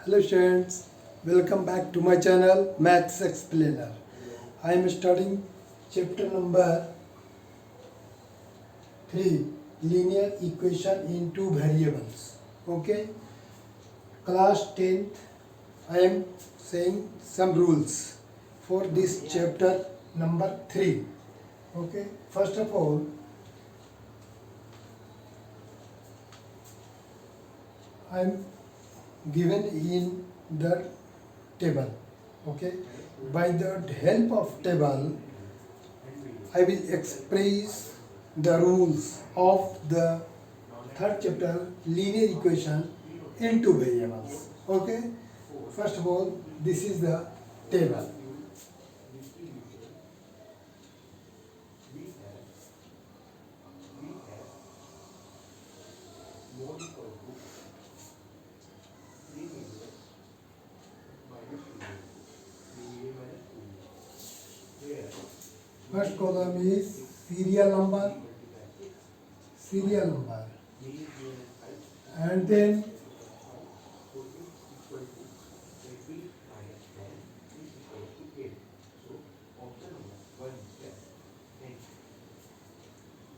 Hello students, welcome back to my channel Maths Explainer. I am studying chapter number 3 linear equation in two variables. Okay, class 10th I am saying some rules for this chapter number 3. Okay, first of all I am given in the table. Okay, by the help of table I will express the rules of the third chapter linear equation in two variables. Okay, first of all this is the table. First column is serial number, and then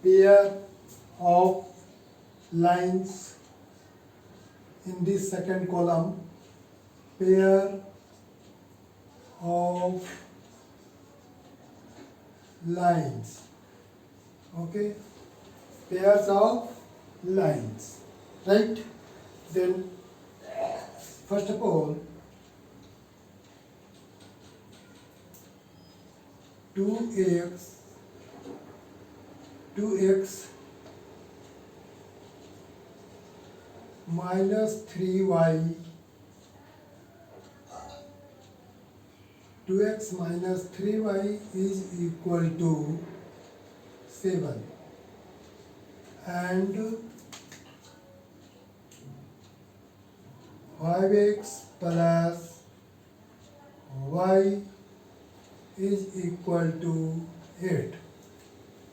pair of lines. In this second column, pair of lines. Okay, pairs of lines, right? Then first of all 2x minus 3y 2x minus 3y is equal to 7, and 5x plus y is equal to 8.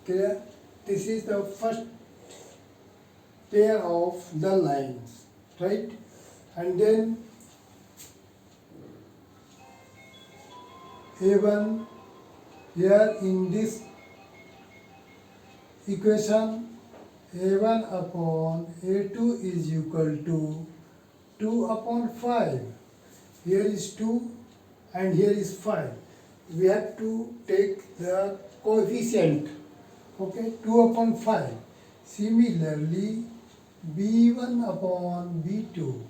Clear? This is the first pair of the lines, right? And then A1, here in this equation A1 upon A2 is equal to 2 upon 5. Here is 2 and here is 5. We have to take the coefficient. Okay, 2 upon 5. Similarly, B1 upon B2.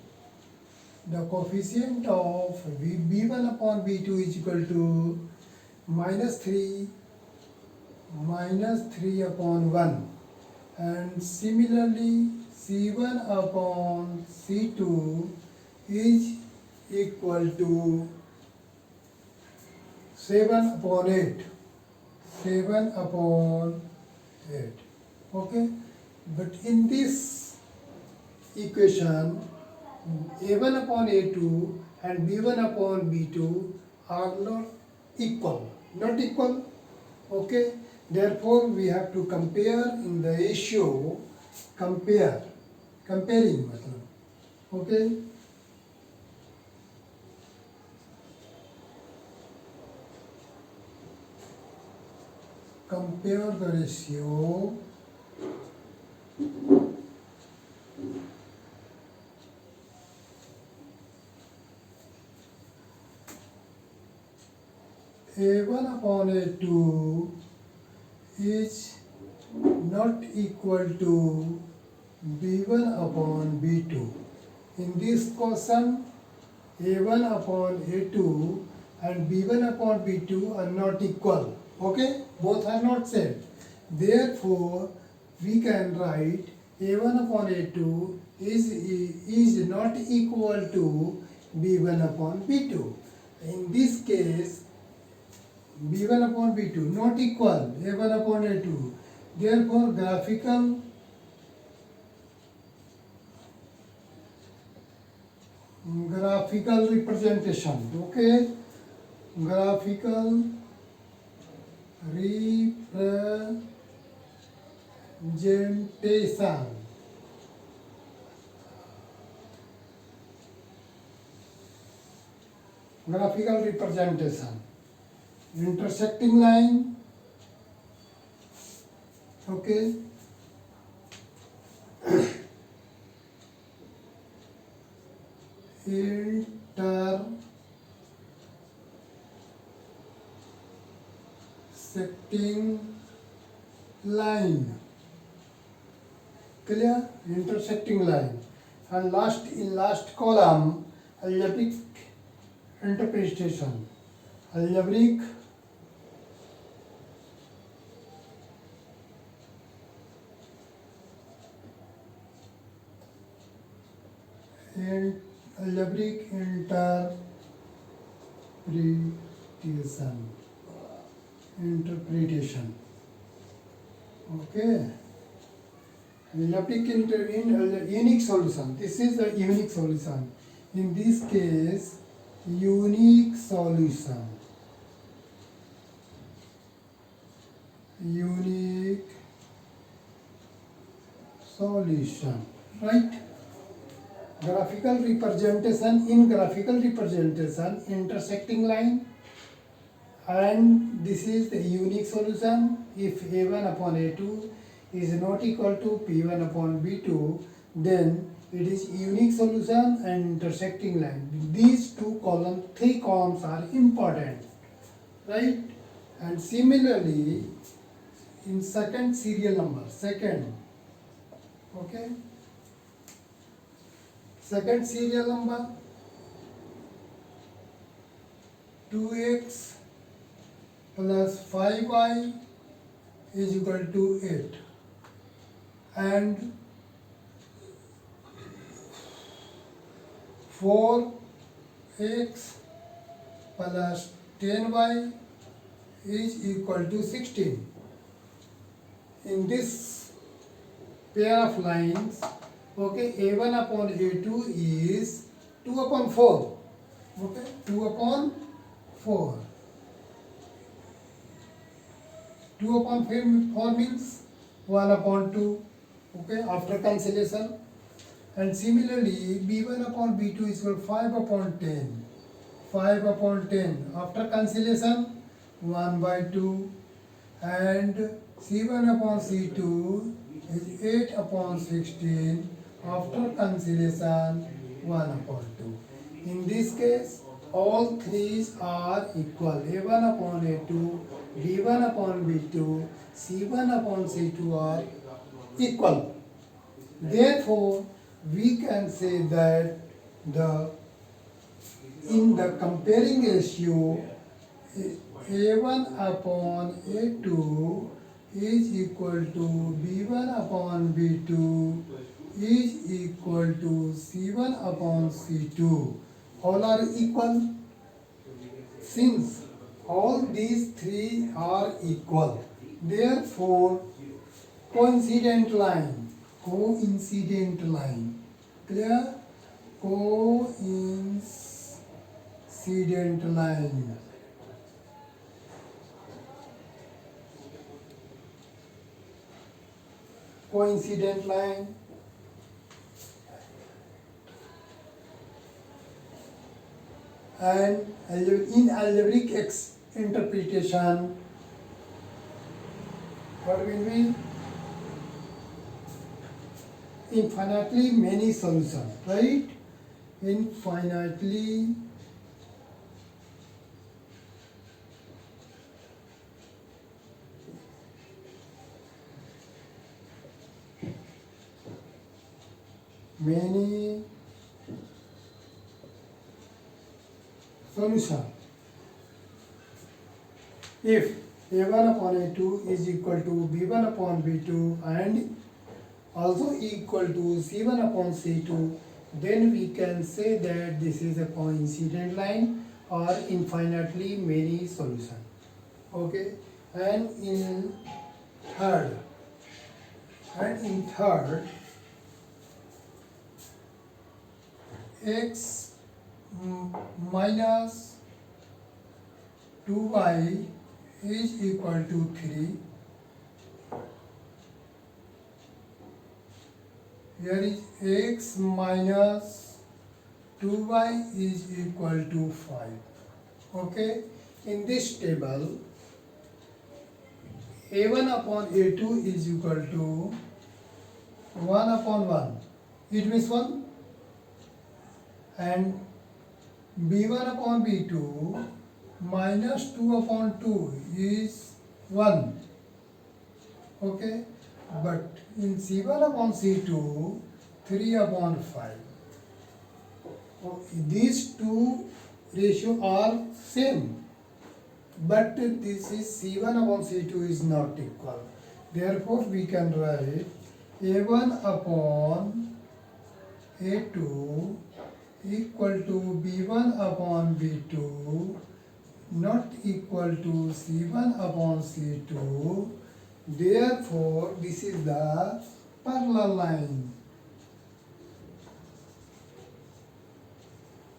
The coefficient of B1 upon B2 is equal to minus 3 upon 1. And similarly, C1 upon C2 is equal to 7 upon 8. 7 upon 8. Okay, but in this equation A1 upon A2 and B1 upon B2 are not equal. Okay, therefore we have to compare in the ratio. Comparing मतलब. Okay, compare the ratio A1 upon A2 is not equal to B1 upon B2. In this question, A1 upon A2 and B1 upon B2 are not equal. Okay, both are not same. Therefore, we can write A1 upon A2 is not equal to B1 upon B2. In this case, B1 upon B2 not equal A1 upon A2. Therefore, graphical representation. Okay, graphical representation graphical representation. Intersecting line, okay, intersecting line, clear? Intersecting line. And last column, algebraic interpretation. Algebraic interpretation. Okay. Unique solution. This is the unique solution. In this case, unique solution. Unique solution. Right? Graphical representation. In graphical representation, intersecting line, and this is the unique solution. If A1 upon A2 is not equal to P1 upon B2, then it is unique solution and intersecting line. These three columns are important, right? And similarly, in second serial number, okay, second serial number, 2x plus 5y is equal to 8, and 4x plus 10y is equal to 16. In this pair of lines, okay, A1 upon A2 is 2 upon 4, okay, 2 upon 4. 2 upon 4 means 1 upon 2, okay, after cancellation. And similarly, B1 upon B2 is equal to 5 upon 10. 5 upon 10 after cancellation, 1 by 2. And C1 upon C2 is 8 upon 16 after cancellation, 1 upon 2. In this case, all three are equal. A1 upon A2, B1 upon B2, C1 upon C2 are equal. Therefore, we can say that in the comparing ratio, A1 upon A2 is equal to B1 upon B2 is equal to C1 upon C2. All are equal. Since all these three are equal, therefore coincident line, clear? Coincident line. Coincident line. And in algebraic interpretation, what will be? Infinitely many solutions, right? Infinitely many solutions. If A1 upon A2 is equal to B1 upon B2 and also equal to C1 upon C2, then we can say that this is a coincident line or infinitely many solution. Okay, and in third, x minus 2y is equal to 3. Here is x minus 2y is equal to 5. Okay, in this table, a1 upon a2 is equal to 1 upon 1. It means 1. And b1 upon b2 minus 2 upon 2 is 1. Okay, but in c1 upon c2, 3 upon 5. These two ratios are same, but this is c1 upon c2 is not equal. Therefore, we can write a1 upon a2 equal to b1 upon b2 not equal to c1 upon c2. Therefore, this is the parallel line.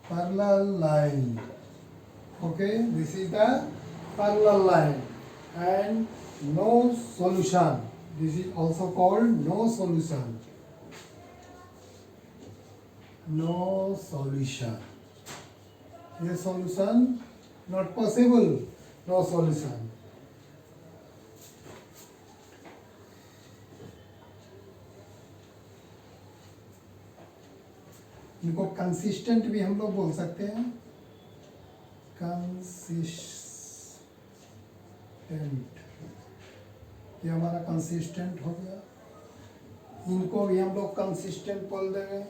Parallel line. Okay, this is the parallel line and no solution. This is also called no solution. No solution. A solution not possible. No solution. इनको consistent भी हम लोग बोल सकते हैं. Consistent, ये हमारा consistent हो गया. इनको भी हम लोग कंसिस्टेंट बोल देंगे.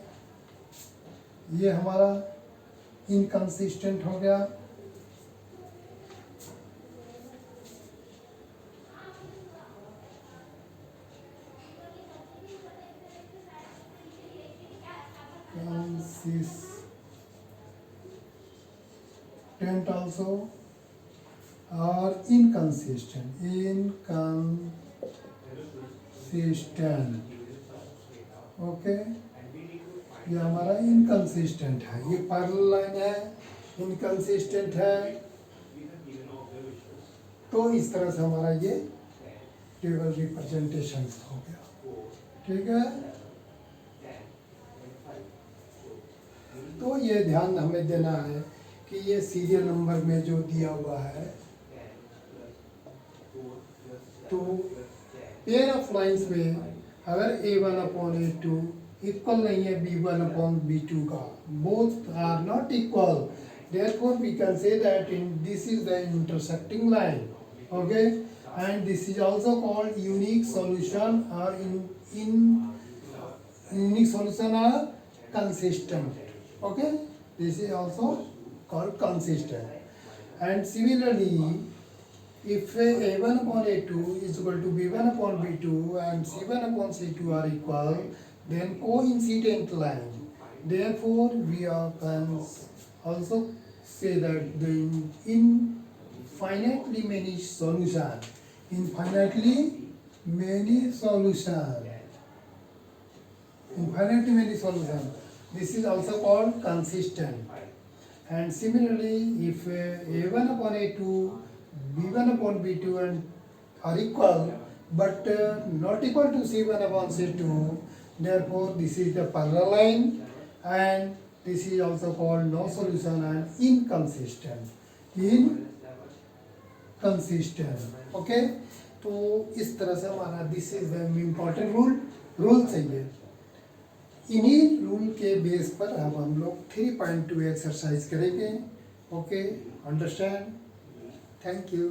ये हमारा इनकंसिस्टेंट हो गया. Consistent also or inconsistent. Inconsistent. Okay, ये हमारा इनकंसिस्टेंट है. ये पैरेलल लाइन है, इनकंसिस्टेंट है. तो इस तरह से हमारा ये टेबल रिप्रेजेंटेशन हो गया. ठीक है, तो ये ध्यान हमें देना है कि ये सीरियल नंबर में जो दिया हुआ है, तो पेयर ऑफ लाइंस में अगर a1 अपॉन a2 इक्वल नहीं है b1 अपॉन b2 का, both are not equal, therefore we can say that this is the intersecting line. Okay, and this is also called unique solution or unique solution or consistent. Okay, this is also called consistent. And similarly, if a1 upon a2 is equal to b1 upon b2 and c1 upon c2 are equal, then coincident line. Therefore, we can also say that the infinitely many solution. Infinitely many solution. Infinitely many solution. This is also called consistent. And similarly, if a1 upon a2, b1 upon b2 and are equal, but not equal to c1 upon c2, therefore this is the parallel line, and this is also called no solution and inconsistent. Inconsistent. Okay, तो इस तरह से हमारा this is the important rule चाहिए. इन्हीं rule के base पर अब हम लोग 3.2 एक्सरसाइज करेंगे. Okay, understand. Thank you.